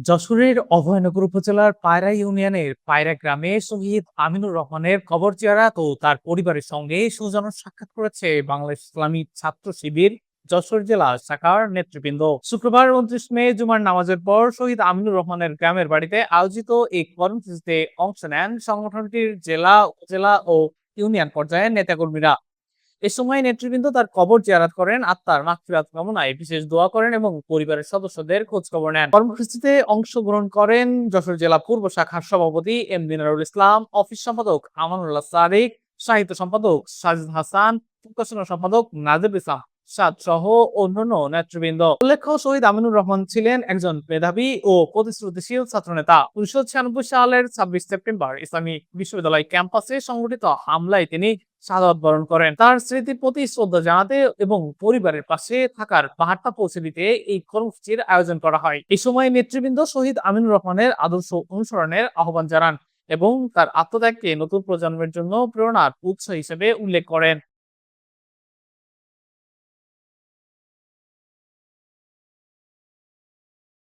যশোরের অভয়নগর উপজেলার পায়রা ইউনিয়নের পায়রা গ্রামে শহীদ আমিনুর রহমানের কবর জিয়ারত ও তার পরিবারের সঙ্গে সৌজন্য সাক্ষাৎ করেছে বাংলাদেশ ইসলামী ছাত্র শিবির যশোর জেলা শাখার নেতৃবৃন্দ। শুক্রবার 29 মে জুমার নামাজের পর শহীদ আমিনুর রহমানের গ্রামের বাড়িতে আয়োজিত এই কর্মসূচিতে অংশ নেন সংগঠনটির জেলা, উপজেলা ও ইউনিয়ন পর্যায়ের নেতাকর্মীরা। এ সময় নেতৃবৃন্দ তার কবর জিয়ারত করেন, আত্মার মাগফিরাত কামনায় বিশেষ দোয়া করেন এবং পরিবারের সদস্যদের খোঁজ খবর নেন। কর্মসূচিতে অংশগ্রহণ করেন যশোর জেলা পূর্ব শাখার সভাপতি এম দিনারুল ইসলাম, অফিস সম্পাদক আমানুল্লাহ সাদিক, সাহিত্য সম্পাদক সাজিদ হাসান, প্রকাশনা সম্পাদক নাজিব ইসলাম সাদ সহ অন্যান্য নেতৃবৃন্দ। উল্লেখ্য, শহীদ আমিনুর রহমান ছিলেন একজন মেধাবী ও প্রতিশ্রুতিশীল ছাত্রনেতা। 1996 সালের 26 সেপ্টেম্বর ইসলামী বিশ্ববিদ্যালয় ক্যাম্পাসে সংঘটিত হামলায় তিনি শাহাদাত বরণ করেন। তার স্মৃতির প্রতি শ্রদ্ধা জানাতে এবং পরিবারের পাশে থাকার বার্তা পৌঁছে দিতে এই কর্মসূচির আয়োজন করা হয়। এই সময় নেতৃবৃন্দ শহীদ আমিনুর রহমানের আদর্শ অনুসরণের আহ্বান জানান এবং তার আত্মত্যাগকে নতুন প্রজন্মের জন্য প্রেরণার উৎস হিসেবে উল্লেখ করেন।